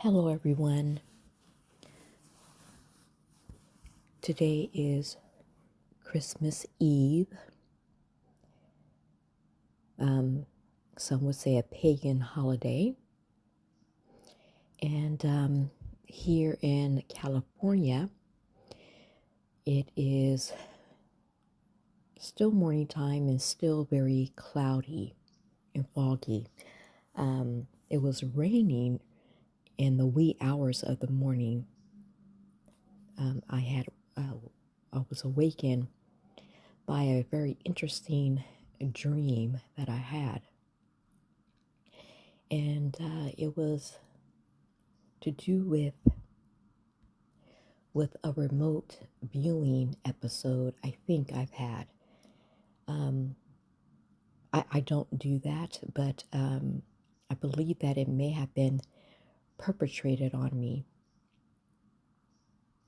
Hello, everyone. Today is Christmas Eve. Um, some would say a pagan holiday. And here in California, it is still morning time and still very cloudy and foggy. It was raining in the wee hours of the morning. I was awakened by a very interesting dream that I had. And it was to do with a remote viewing episode I think I've had. Um, I don't do that, but I believe that it may have been perpetrated on me.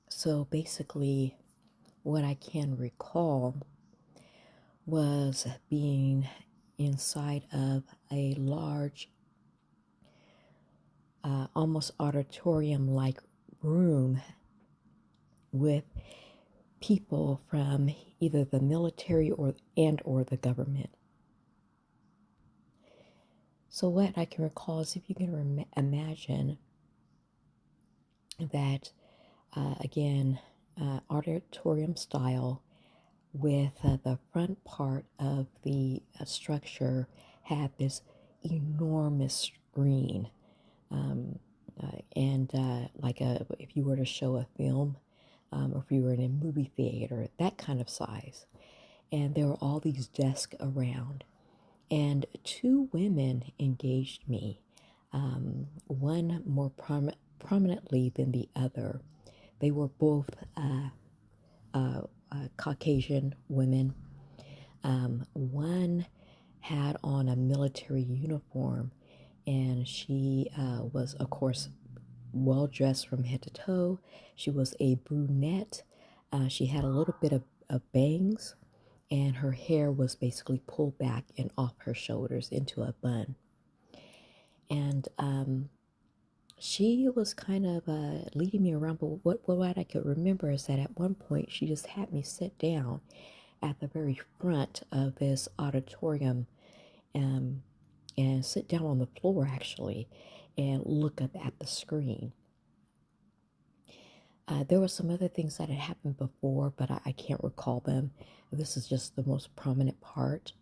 So basically, what I can recall was being inside of a large, almost auditorium-like room with people from either the military or the government. So what I can recall is if you can imagine that again, auditorium style with the front part of the structure had this enormous screen, um, and if you were to show a film, or if you were in a movie theater, that kind of size. And there were all these desks around, and two women engaged me, one more prominently than the other. They were both Caucasian women. One had on a military uniform, and she was, of course, well dressed from head to toe. She was a brunette. She had a little bit of bangs, and her hair was basically pulled back and off her shoulders into a bun. And she was kind of leading me around, but what I could remember is that at one point she just had me sit down at the very front of this auditorium, um, and sit down on the floor actually and look up at the screen. There were some other things that had happened before, but I can't recall them. This is just the most prominent part.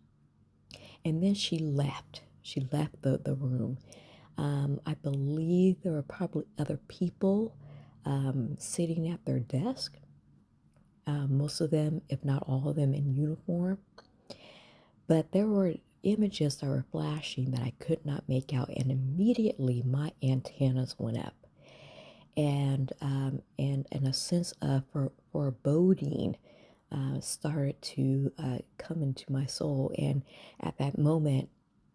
And then she left. She left the room. I believe there were probably other people sitting at their desk, most of them, if not all of them, in uniform. But there were images that were flashing that I could not make out, and immediately my antennas went up, and a sense of foreboding started to come into my soul. And at that moment,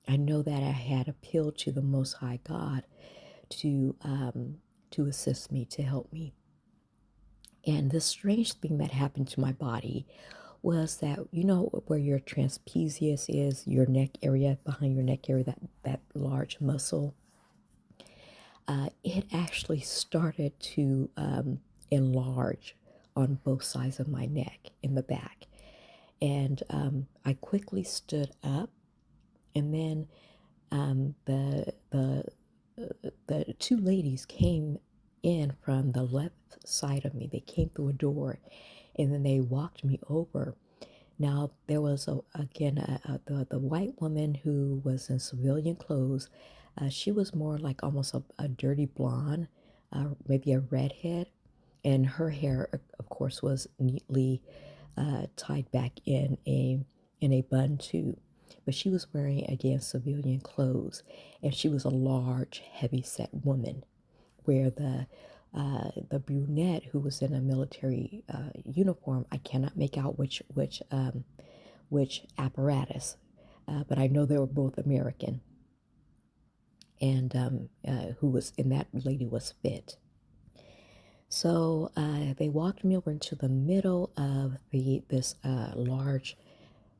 I know that I had appealed to the Most High God to assist me, to help me. And the strange thing that happened to my body was that, you know, where your trapezius is, your neck area, behind your neck area, that large muscle, it actually started to enlarge on both sides of my neck in the back. And I quickly stood up, and then the two ladies came in from the left side of me. They came through a door, and then they walked me over. Now there was the white woman who was in civilian clothes. She was more like almost a dirty blonde, maybe a redhead, and her hair, of course, was neatly tied back in a bun too. But she was wearing again civilian clothes, and she was a large, heavy-set woman. Where the brunette who was in a military uniform, I cannot make out which apparatus, but I know they were both American, and who was in that lady was fit. So they walked me over into the middle of this large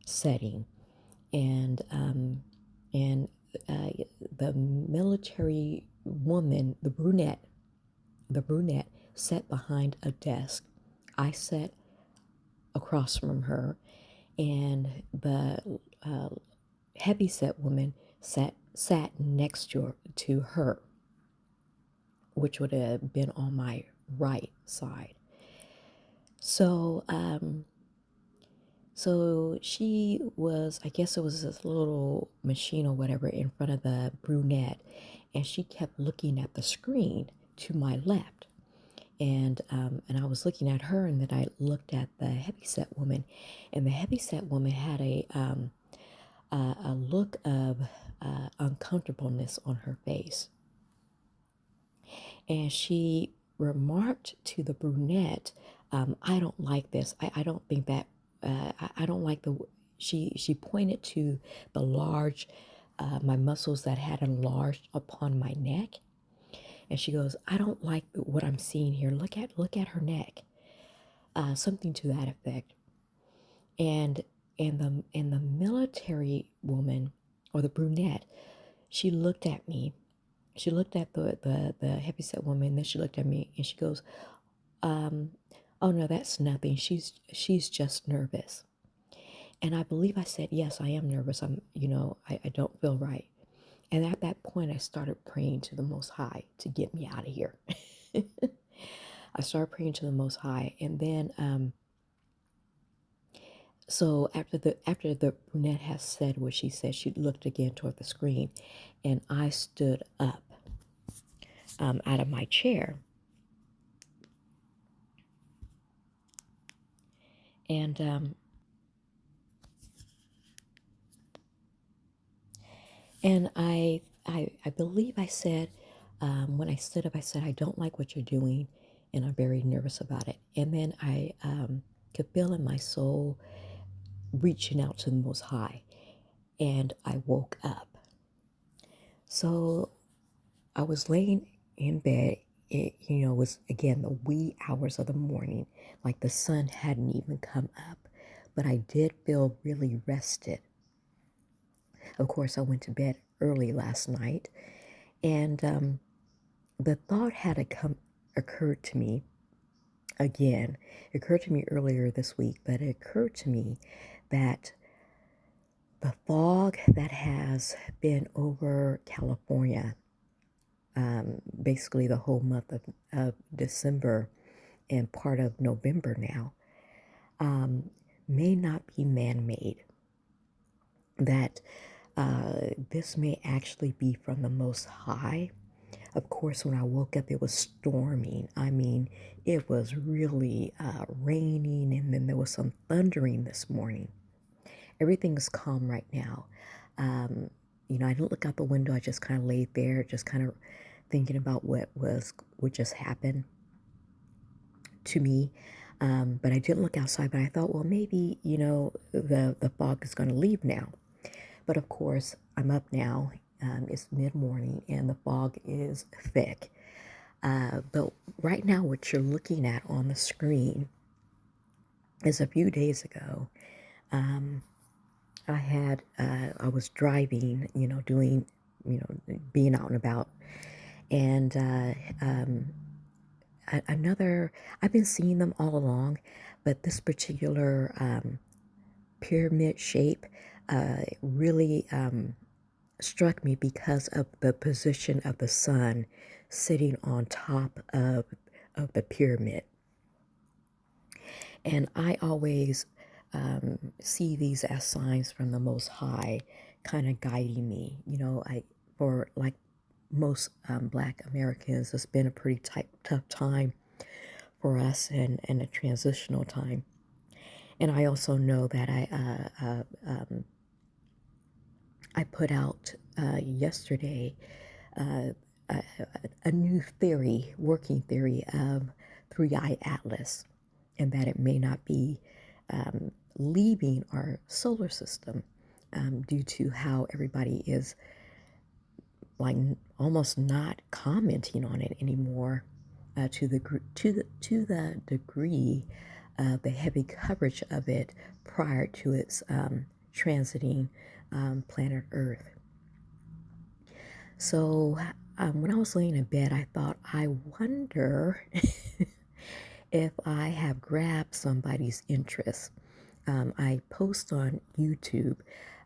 setting, and uh, the military woman, the brunette sat behind a desk. I sat across from her, and the uh, heavyset woman sat next to her, which would have been on my right side. So, so she was, I guess it was this little machine or whatever in front of the brunette, and she kept looking at the screen to my left. And I was looking at her, and then I looked at the heavyset woman, and the heavyset woman had a look of uncomfortableness on her face, and she remarked to the brunette, "I don't like this. I don't think that. I don't like the." She pointed to the large, my muscles that had enlarged upon my neck, and she goes, "I don't like what I'm seeing here. Look at her neck." Something to that effect. And the military woman, or the brunette, she looked at me. She looked at the heavyset woman, and then she looked at me, and she goes, um, "Oh no, that's nothing. She's just nervous." And I believe I said, "Yes, I am nervous. I don't feel right." And at that point, I started praying to the Most High to get me out of here. I started praying to the Most High, and then so after the brunette has said what she said, she looked again toward the screen, and I stood up out of my chair, and I believe I said, when I stood up, I said, "I don't like what you're doing, and I'm very nervous about it." And then I could feel in my soul reaching out to the Most High, and I woke up. So I was laying in bed. It was again the wee hours of the morning, like the sun hadn't even come up, but I did feel really rested. Of course, I went to bed early last night, and the thought had occurred to me again. It occurred to me earlier this week, but it occurred to me that the fog that has been over California, basically the whole month of December and part of November now, may not be man-made. That this may actually be from the Most High. Of course, when I woke up, it was storming. I mean, it was really raining, and then there was some thundering this morning. Everything is calm right now. I didn't look out the window. I just kind of laid there, just kind of thinking about what just happened to me. But I didn't look outside, but I thought, well, maybe, the fog is going to leave now. But of course, I'm up now. It's mid-morning, and the fog is thick. But right now, what you're looking at on the screen is a few days ago. I was driving, doing, being out and about. And I've been seeing them all along, but this particular pyramid shape really struck me because of the position of the sun sitting on top of the pyramid. And I always see these as signs from the Most High, kind of guiding me. For like most Black Americans, it's been a pretty tough time for us, and a transitional time. And I also know that I put out yesterday a, a new theory, working theory of Three-Eye Atlas, and that it may not be leaving our solar system due to how everybody is like almost not commenting on it anymore, to the degree of the heavy coverage of it prior to its transiting planet Earth. So when I was laying in bed, I thought, I wonder if I have grabbed somebody's interest. I post on YouTube,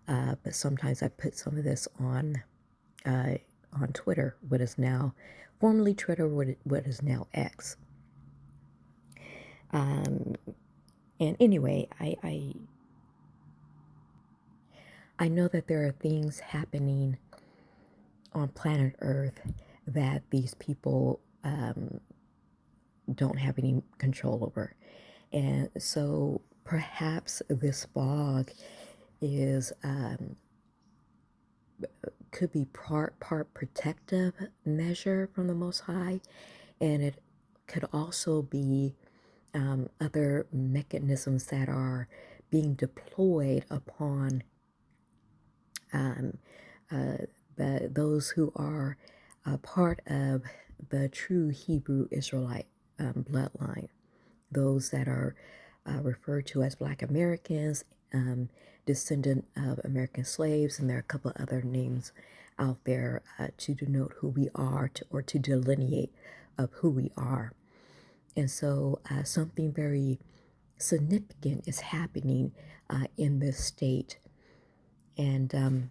but sometimes I put some of this uh, on Twitter, what is now formerly Twitter, what is now X. Um, and anyway, I know that there are things happening on planet Earth that these people don't have any control over. And so perhaps this fog is could be part protective measure from the Most High, and it could also be other mechanisms that are being deployed upon um, uh, those who are part of the true Hebrew Israelite bloodline, those that are referred to as Black Americans, descendant of American slaves, and there are a couple of other names out there to denote who we are or to delineate of who we are. And so something very significant is happening in this state. And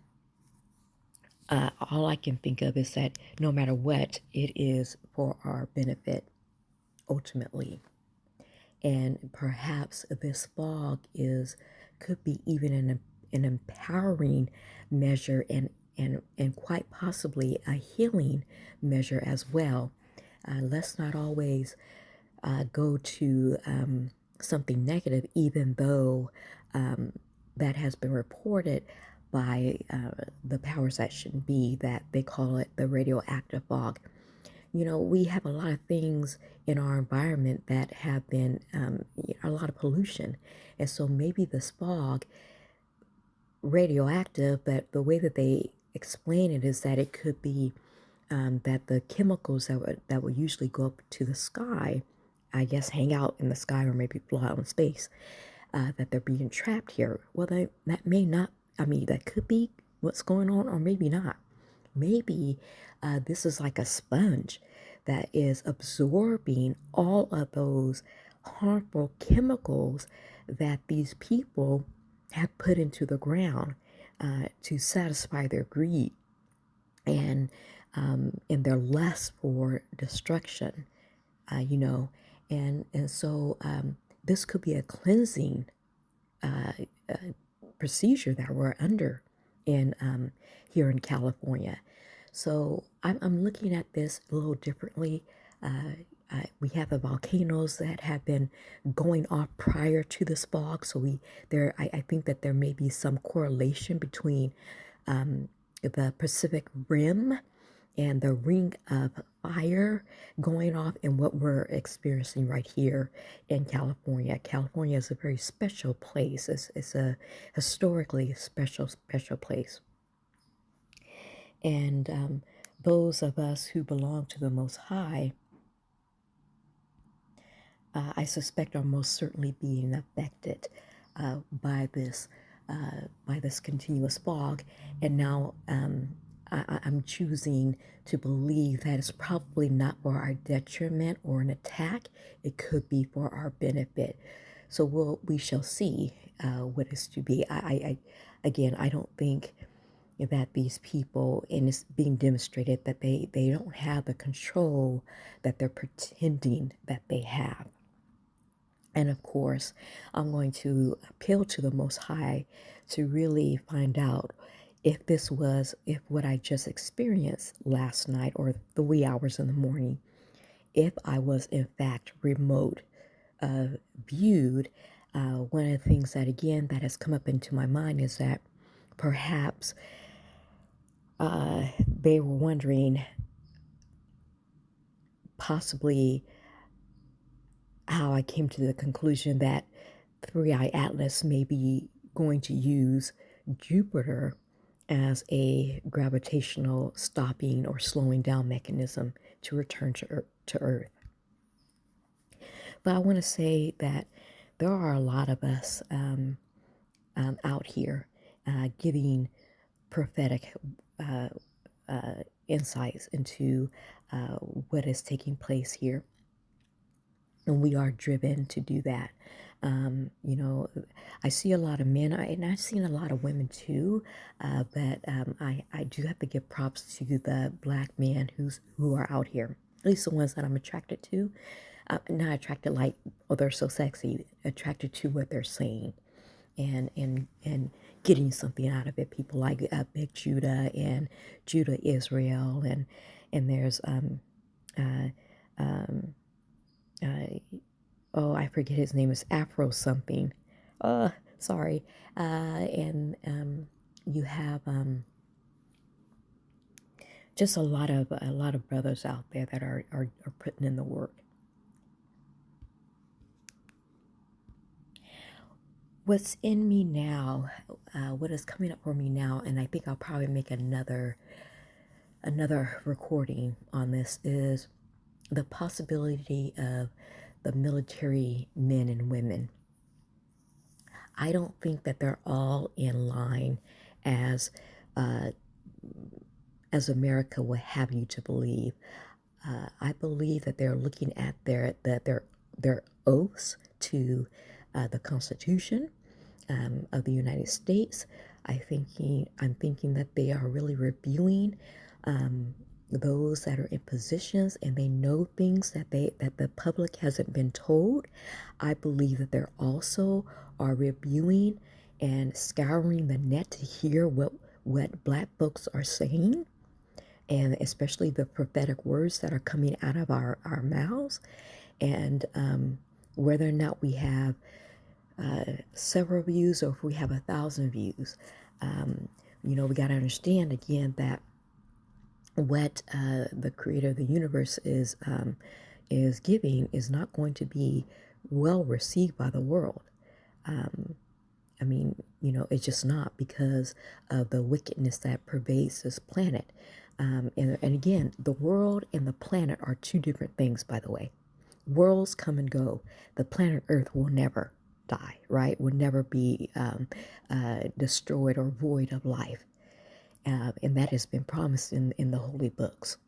all I can think of is that no matter what, it is for our benefit ultimately. And perhaps this fog could be even an empowering measure and quite possibly a healing measure as well. Let's not always go to something negative, even though that has been reported by the powers that shouldn't be, that they call it the radioactive fog. You know, we have a lot of things in our environment that have been a lot of pollution. And so maybe this fog, radioactive, but the way that they explain it is that it could be that the chemicals that would usually go up to the sky, I guess, hang out in the sky or maybe fly out in space, that they're being trapped here. Well, that may not, I mean, that could be what's going on, or maybe not. Maybe this is like a sponge that is absorbing all of those harmful chemicals that these people have put into the ground to satisfy their greed and their lust for destruction, you know, and so this could be a cleansing uh, uh, procedure that we're under in here in California. So I'm looking at this a little differently. We have the volcanoes that have been going off prior to this fog, so I think that there may be some correlation between the Pacific Rim and the ring of fire going off and what we're experiencing right here in California. California is a very special place. It's a historically special place. And those of us who belong to the Most High, I suspect, are most certainly being affected by this continuous fog. And now I'm choosing to believe that it's probably not for our detriment or an attack. It could be for our benefit. So we shall see what is to be. Again, I don't think that these people, and it's being demonstrated that they don't have the control that they're pretending that they have. And of course, I'm going to appeal to the Most High to really find out if what I just experienced last night or the wee hours in the morning, if I was in fact remote viewed. One of the things that, again, that has come up into my mind is that perhaps they were wondering possibly how I came to the conclusion that Three Eye Atlas may be going to use Jupiter as a gravitational stopping or slowing down mechanism to return to Earth. But I want to say that there are a lot of us out here giving prophetic insights into what is taking place here. And we are driven to do that. You know, I see a lot of men, and I've seen a lot of women too, but I do have to give props to the black men who are out here, at least the ones that I'm attracted to. Not attracted like, oh, they're so sexy, attracted to what they're saying and getting something out of it. People like Big Judah and Judah Israel, and there's uh, um, uh, oh, I forget his name, is Afro something. Sorry. And you have just a lot of brothers out there that are putting in the work. What's in me now, what is coming up for me now, and I think I'll probably make another recording on this, is the possibility of the military men and women. I don't think that they're all in line as uh, as America would have you to believe. I believe that they're looking at their oaths to the Constitution of the United States. I'm thinking that they are really reviewing um, those that are in positions and they know things that the public hasn't been told. I believe that they're also are reviewing and scouring the net to hear what black folks are saying, and especially the prophetic words that are coming out of our mouths, and whether or not we have several views or if we have 1,000 views. We got to understand again that what the creator of the universe is giving is not going to be well received by the world. I mean, it's just not, because of the wickedness that pervades this planet. And again, the world and the planet are two different things, by the way. Worlds come and go. The planet Earth will never die, right? Will never be destroyed or void of life. And that has been promised in the holy books.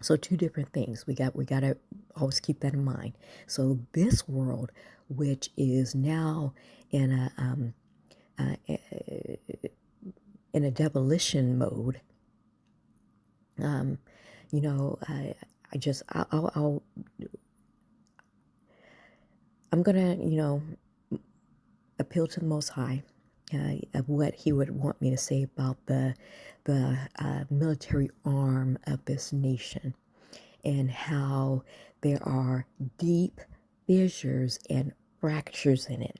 So two different things. We got to always keep that in mind. So this world, which is now in uh, in a demolition mode, um, I just I'm gonna appeal to the Most High of what He would want me to say about the military arm of this nation, and how there are deep fissures and fractures in it,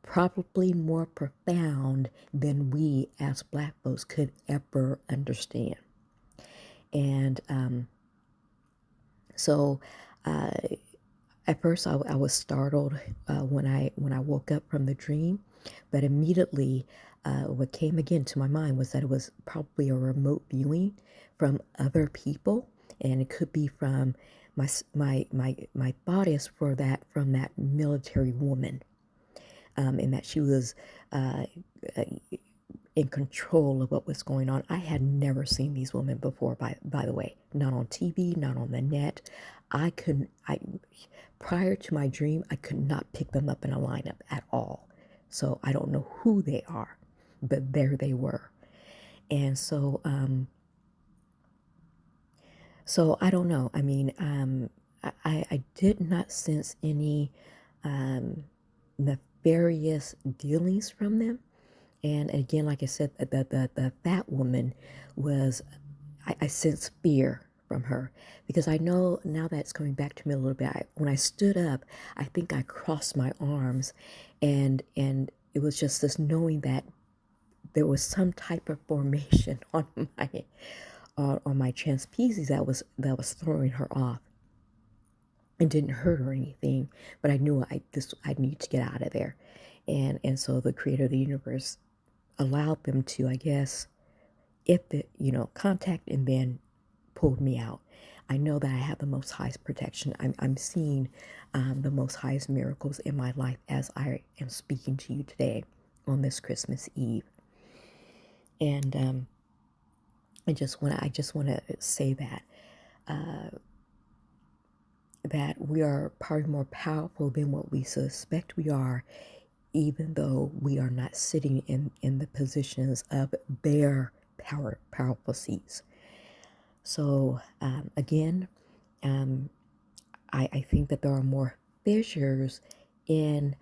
probably more profound than we as black folks could ever understand. And so uh, at first I was startled when I woke up from the dream, but immediately what came again to my mind was that it was probably a remote viewing from other people, and it could be from my thought is for that from that military woman, and that she was uh, in control of what was going on. I had never seen these women before, by the way, not on TV, not on the net. Prior to my dream, I could not pick them up in a lineup at all. So I don't know who they are, but there they were. And so I don't know. I mean, I did not sense any nefarious dealings from them. And again, like I said, the fat woman was, I sense fear from her, because I know now that it's coming back to me a little bit. When I stood up, I think I crossed my arms, and it was just this knowing that there was some type of formation on my trapeze that was throwing her off. It didn't hurt or anything, but I knew I need to get out of there, and so the creator of the universe allowed them to, I guess, if the contact, and then pulled me out. I know that I have the Most High's protection. I'm seeing the Most High's miracles in my life as I am speaking to you today on this Christmas Eve. And I just want to say that that we are probably more powerful than what we suspect we are, even though we are not sitting in the positions of their powerful seats. So again, um, I think that there are more fissures in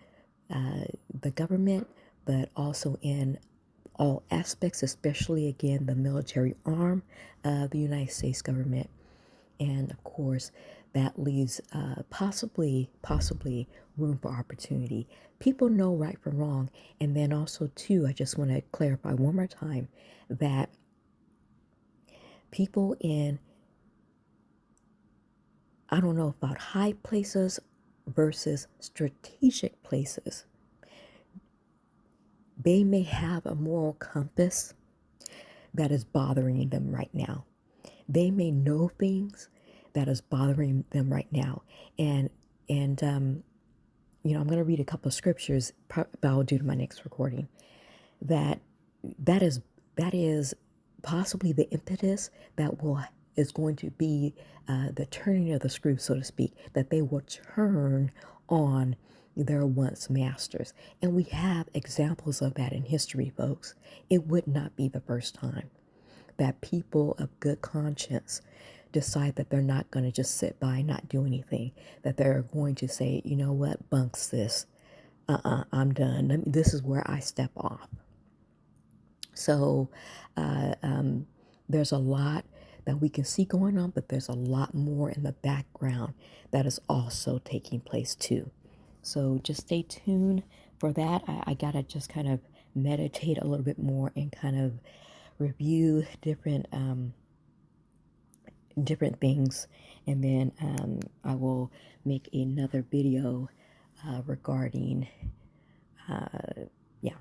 the government, but also in all aspects, especially again the military arm of the United States government. And of course, that leaves possibly room for opportunity. People know right from wrong. And then also, too, I just want to clarify one more time that people in, I don't know about high places versus strategic places, they may have a moral compass that is bothering them right now. They may know things that is bothering them right now. And, and, I'm going to read a couple of scriptures that I'll do to my next recording. That that is that is possibly the impetus that will is going to be the turning of the screw, so to speak. That they will turn on their once masters, and we have examples of that in history, folks. It would not be the first time that people of good conscience decide that they're not going to just sit by and not do anything, that they're going to say, you know what, bunks this. I'm done. This is where I step off. So there's a lot that we can see going on, but there's a lot more in the background that is also taking place too. So just stay tuned for that. I got to just kind of meditate a little bit more and kind of review different things, and then I will make another video regarding yeah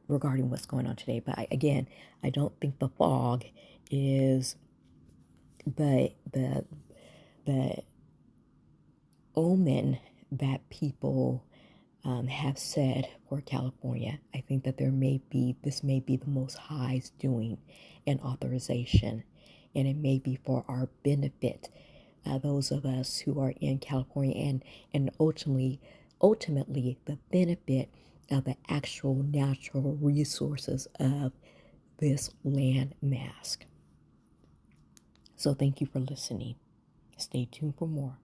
regarding what's going on today. But again, I don't think the fog is the omen that people have said for California. I think that this may be the Most High's doing and authorization, and it may be for our benefit, those of us who are in California, and ultimately the benefit of the actual natural resources of this land mass. So thank you for listening. Stay tuned for more.